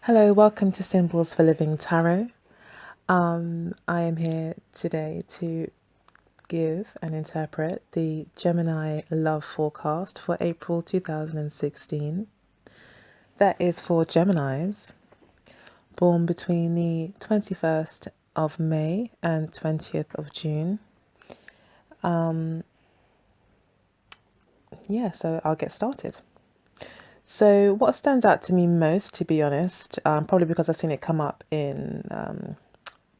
Hello, welcome to Symbols for Living Tarot. I am here today to give and interpret the Gemini love forecast for April 2016. That is for Geminis born between the 21st of May and 20th of June. So I'll get started. So what stands out to me most, to be honest, probably because I've seen it come up in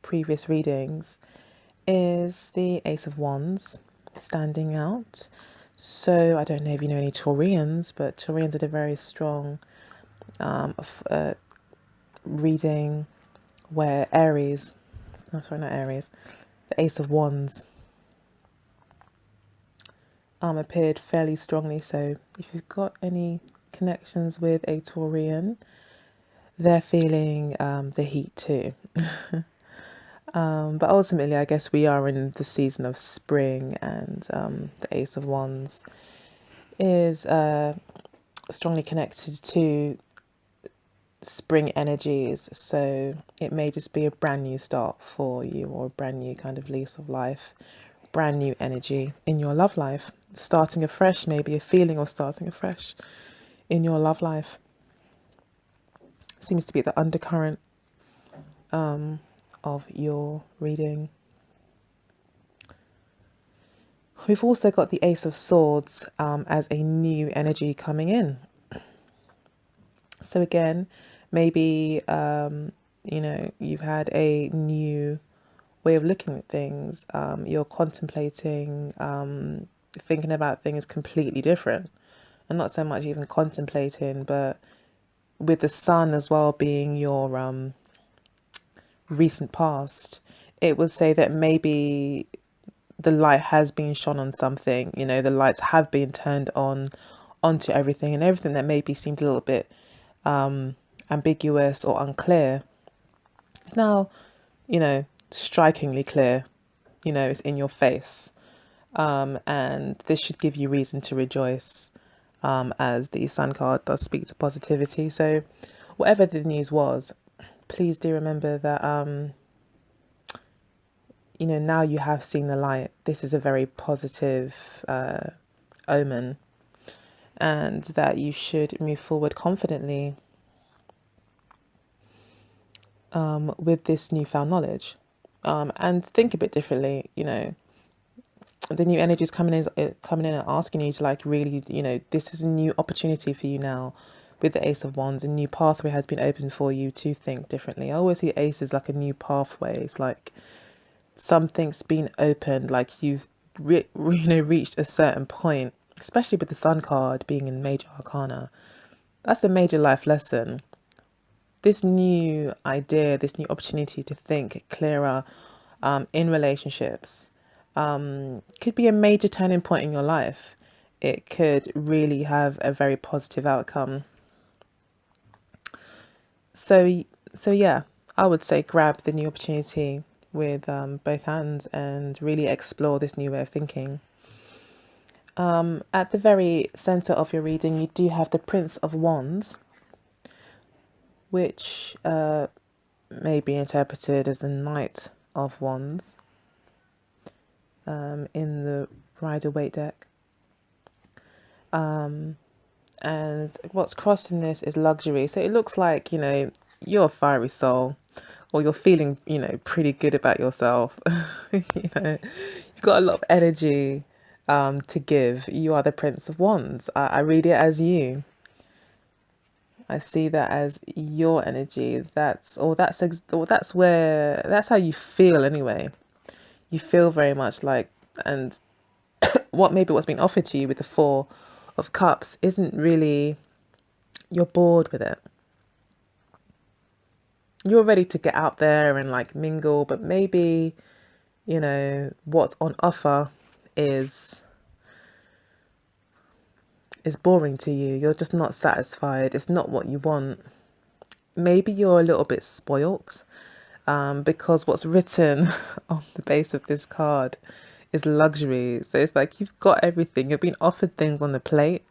previous readings, is the Ace of Wands standing out. So I don't know if you know any Taurians, but Taurians are a very strong reading where Aries, no, sorry, not Aries, the Ace of Wands appeared fairly strongly. So if you've got any connections with a Taurian, they're feeling the heat too. But ultimately, I guess we are in the season of spring, and the Ace of Wands is strongly connected to spring energies. So it may just be a brand new start for you, or a brand new kind of lease of life, brand new energy in your love life, starting afresh, maybe a feeling of starting afresh in your love life. Seems to be the undercurrent of your reading. We've also got the Ace of Swords as a new energy coming in. So again, maybe you've had a new way of looking at things. You're contemplating, thinking about things completely different, and not so much even contemplating, but with the sun as well being your recent past, it would say that maybe the light has been shone on something. The lights have been turned on onto everything, and everything that maybe seemed a little bit ambiguous or unclear, it's now, strikingly clear. It's in your face. And this should give you reason to rejoice, as the Sun card does speak to positivity. So whatever the news was, please do remember that, now you have seen the light. This is a very positive omen, and that you should move forward confidently with this newfound knowledge, and think a bit differently. The new energy is coming in and asking you to, like, really, this is a new opportunity for you now. With the Ace of Wands, a new pathway has been opened for you to think differently. I always see Ace as like a new pathway. It's like something's been opened, like you've reached a certain point, especially with the Sun card being in major arcana. That's a major life lesson. This new idea, this new opportunity to think clearer in relationships, could be a major turning point in your life. It could really have a very positive outcome. So, yeah, I would say grab the new opportunity with both hands and really explore this new way of thinking. At the very center of your reading, you do have the Prince of Wands, which may be interpreted as the Knight of Wands in the Rider-Waite deck. And what's crossed in this is luxury. So it looks like, you're a fiery soul, or you're feeling, pretty good about yourself. You've got a lot of energy to give. You are the Prince of Wands. I read it as you. I see that as your energy. That's how you feel anyway. You feel very much like, and what's been offered to you with the Four of Cups isn't really, you're bored with it. You're ready to get out there and, like, mingle, but maybe, what's on offer is boring to you. You're just not satisfied. It's not what you want. Maybe you're a little bit spoilt, because what's written on the base of this card is luxury. So it's like you've got everything. You've been offered things on the plate.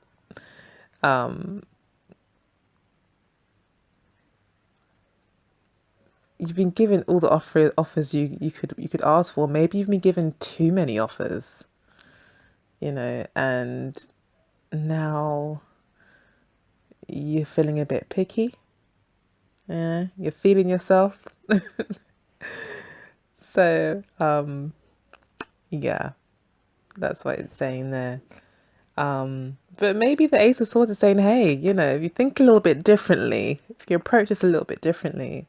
you've been given all the offers you could ask for. Maybe you've been given too many offers, and now you're feeling a bit picky. Yeah, you're feeling yourself. So, yeah, that's what it's saying there. But maybe the Ace of Swords is saying, hey, if you think a little bit differently, if you approach this a little bit differently,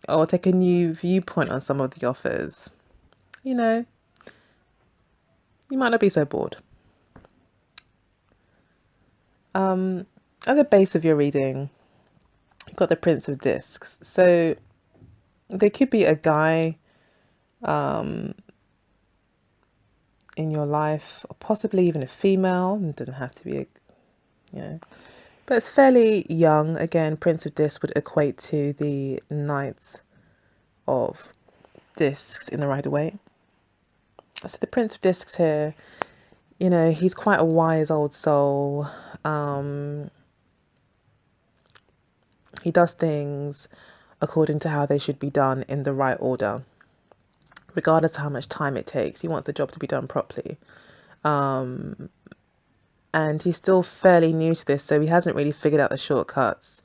or take a new viewpoint on some of the offers, you know, you might not be so bored. At the base of your reading, you've got the Prince of Discs. So there could be a guy in your life, or possibly even a female. It doesn't have to be but it's fairly young. Again, Prince of Discs would equate to the Knight of Discs in the Rider-Waite. So the Prince of Discs here, he's quite a wise old soul. He does things according to how they should be done in the right order, regardless of how much time it takes. He wants the job to be done properly. And he's still fairly new to this, so he hasn't really figured out the shortcuts.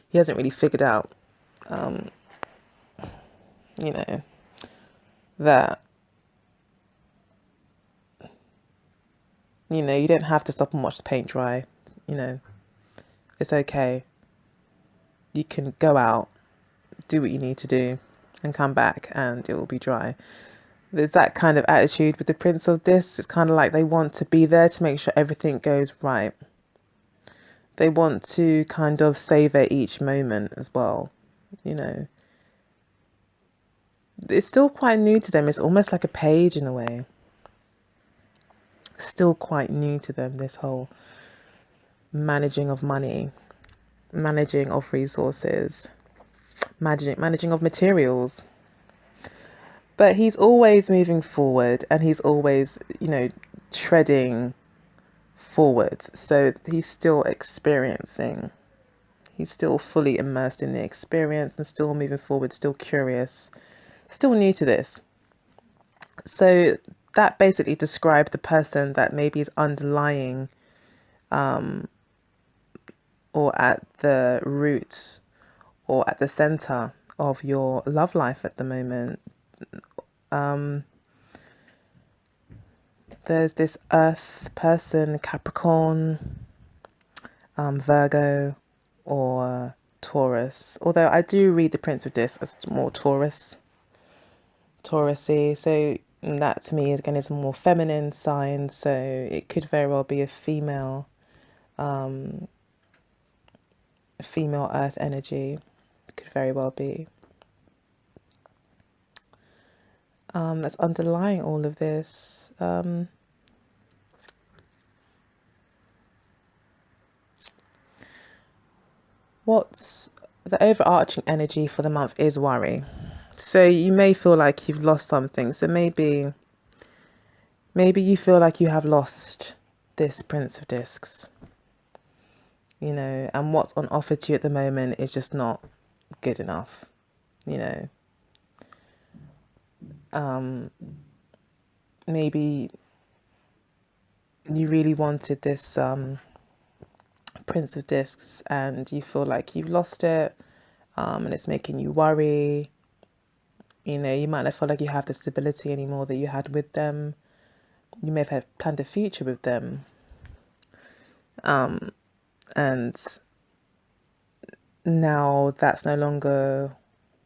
He hasn't really figured out, that, you don't have to stop and watch the paint dry. It's okay. You can go out, do what you need to do, and come back and it will be dry. There's that kind of attitude with the Prince of Discs. It's kind of like they want to be there to make sure everything goes right. They want to kind of savor each moment as well. It's still quite new to them. It's almost like a page in a way. Still quite new to them, this whole managing of money, managing of resources, managing of materials. But he's always moving forward, and he's always, treading forward. So he's still experiencing. He's still fully immersed in the experience and still moving forward, still curious, still new to this. So that basically described the person that maybe is underlying or at the root or at the center of your love life at the moment. There's this Earth person, Capricorn, Virgo, or Taurus. Although I do read the Prince of Discs as more Taurusy. So that to me again is a more feminine sign. So it could very well be a female Earth energy. It could very well be. That's underlying all of this. What's the overarching energy for the month is worry. So you may feel like you've lost something. So maybe you feel like you have lost this Prince of Discs. And what's on offer to you at the moment is just not good enough. Maybe you really wanted this Prince of Discs and you feel like you've lost it, and it's making you worry. You might not feel like you have the stability anymore that you had with them. You may have had planned a future with them. And now that's no longer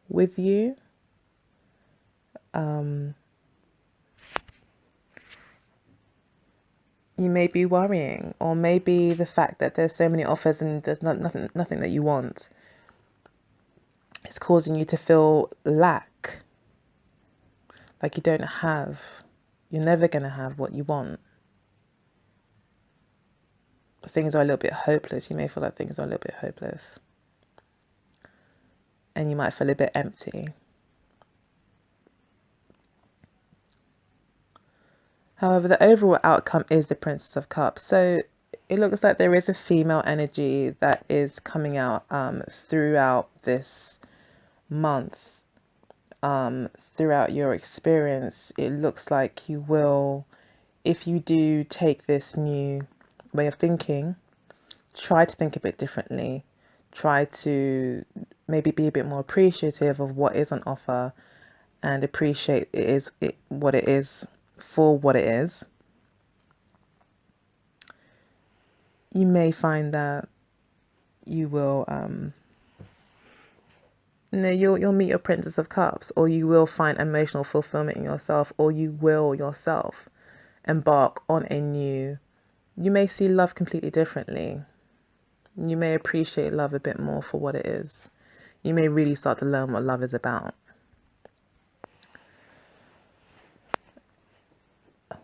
with you. You may be worrying, or maybe the fact that there's so many offers and there's nothing that you want. It's causing you to feel lack, like you're never going to have what you want. Things are a little bit hopeless. You may feel like things are a little bit hopeless. And you might feel a bit empty. However, the overall outcome is the Princess of Cups. So it looks like there is a female energy that is coming out throughout this month. throughout your experience, it looks like you will, if you do take this new way of thinking, try to think a bit differently, try to maybe be a bit more appreciative of what is on offer and appreciate what it is for what it is. You may find that you will you'll meet your Princess of Cups, or you will find emotional fulfillment in yourself, or you will yourself embark on you may see love completely differently. You may appreciate love a bit more for what it is. You may really start to learn what love is about.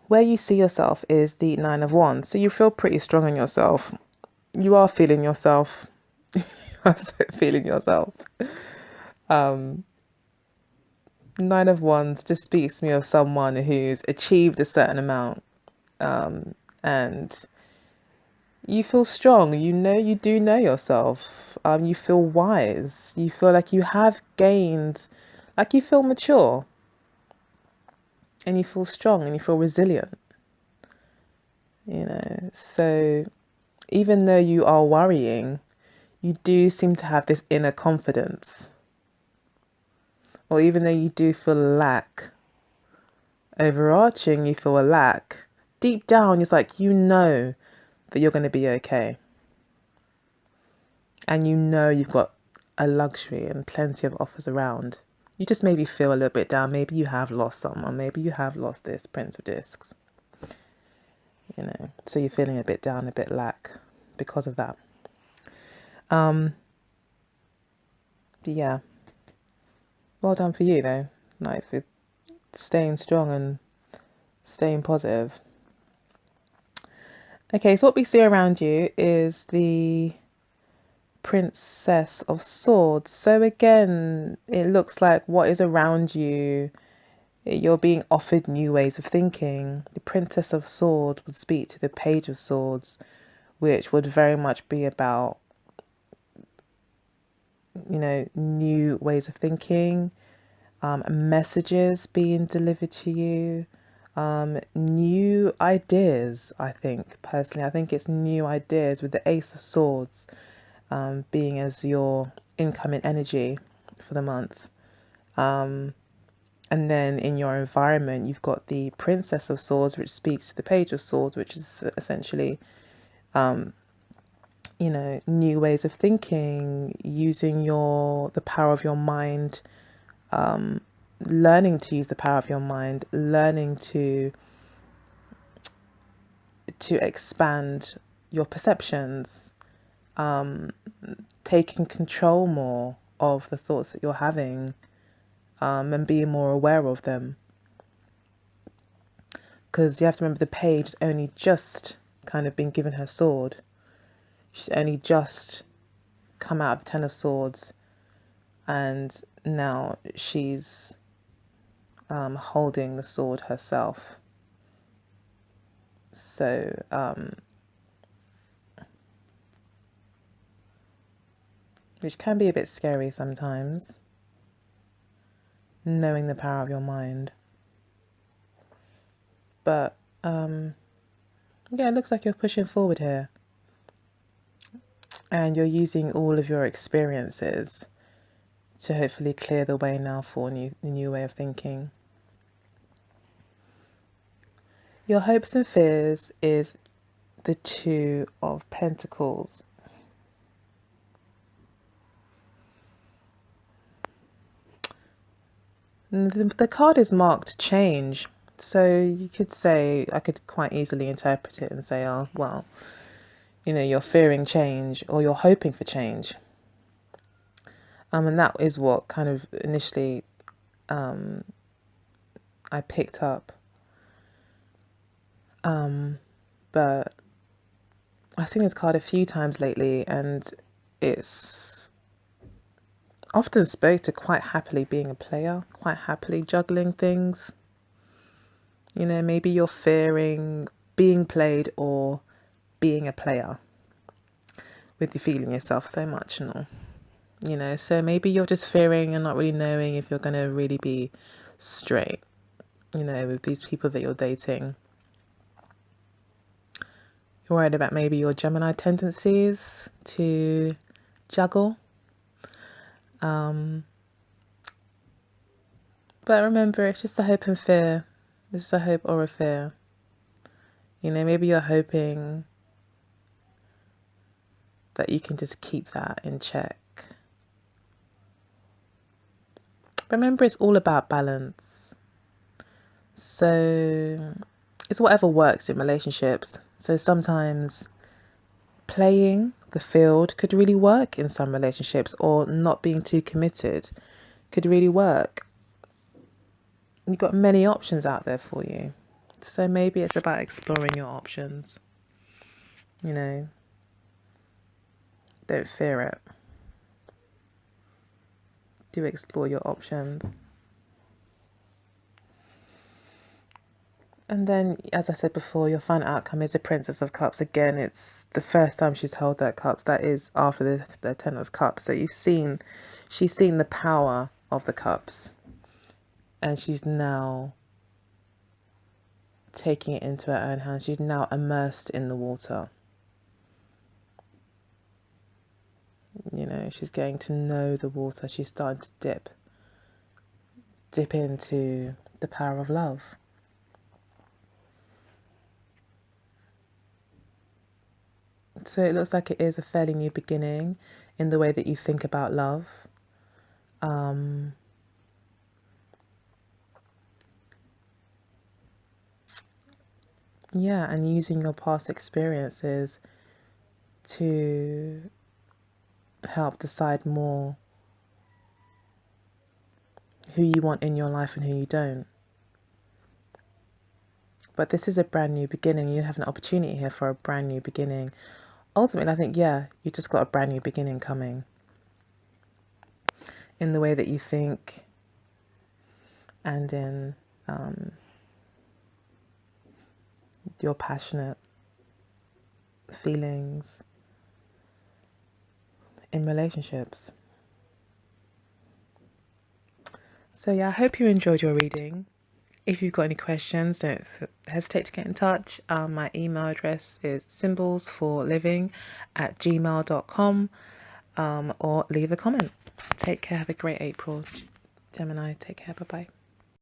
Where you see yourself is the Nine of Wands. So you feel pretty strong in yourself. You are feeling yourself. Feeling yourself. Nine of Wands just speaks to me of someone who's achieved a certain amount. And you feel strong. You do know yourself. You feel wise. You feel like you have gained, like you feel mature. And you feel strong and you feel resilient. So even though you are worrying, you do seem to have this inner confidence. Or even though you do feel a lack, overarching, you feel a lack, deep down, it's like you know that you're going to be okay. And you know you've got a luxury and plenty of offers around. You just maybe feel a little bit down. Maybe you have lost someone. Maybe you have lost this Prince of Discs. So you're feeling a bit down, a bit lack because of that. Yeah. Well done for you, though. Like, for staying strong and staying positive. Okay, so what we see around you is the Princess of Swords. So again, it looks like what is around you, you're being offered new ways of thinking. The Princess of Swords would speak to the Page of Swords, which would very much be about, new ways of thinking, messages being delivered to you, new ideas. I think it's new ideas, with the Ace of Swords being as your incoming energy for the month. And then in your environment, you've got the Princess of Swords, which speaks to the Page of Swords, which is essentially new ways of thinking, using the power of your mind, learning to use the power of your mind, learning to expand your perceptions, taking control more of the thoughts that you're having, and being more aware of them. Because you have to remember, the page has only just kind of been given her sword. She's only just come out of the Ten of Swords, and now she's holding the sword herself. So which can be a bit scary sometimes, knowing the power of your mind. But yeah, it looks like you're pushing forward here, and you're using all of your experiences to hopefully clear the way now for a new way of thinking. Your hopes and fears is the Two of Pentacles. The card is marked change. So you could say, I could quite easily interpret it and say, oh, well, you're fearing change, or you're hoping for change. And that is what kind of initially I picked up. But I've seen this card a few times lately, and it's often spoke to quite happily being a player, quite happily juggling things. Maybe you're fearing being played or being a player, with you feeling yourself so much and all. you know, so maybe you're just fearing and not really knowing if you're going to really be straight, you know, with these people that you're dating. You're worried about maybe your Gemini tendencies to juggle. But remember, it's just a hope and fear. It's just a hope or a fear. You know, maybe you're hoping that you can just keep that in check. Remember, it's all about balance. So it's whatever works in relationships. So sometimes playing the field could really work in some relationships, or not being too committed could really work. You've got many options out there for you. So maybe it's about exploring your options. You know, don't fear it. Do explore your options. And then, as I said before, your final outcome is the Princess of Cups. Again, it's the first time she's held that cups. That is after the Ten of Cups. So she's seen the power of the cups. And she's now taking it into her own hands. She's now immersed in the water. You know, she's getting to know the water. She's starting to dip into the power of love. So it looks like it is a fairly new beginning in the way that you think about love. Yeah, and using your past experiences to help decide more who you want in your life and who you don't. But this is a brand new beginning. You have an opportunity here for a brand new beginning. Ultimately, I think, yeah, you just got a brand new beginning coming in the way that you think and in your passionate feelings in relationships. So yeah, I hope you enjoyed your reading. If you've got any questions, don't hesitate to get in touch. My email address is symbolsforliving@gmail.com, or leave a comment. Take care. Have a great April, Gemini. Take care. Bye-bye.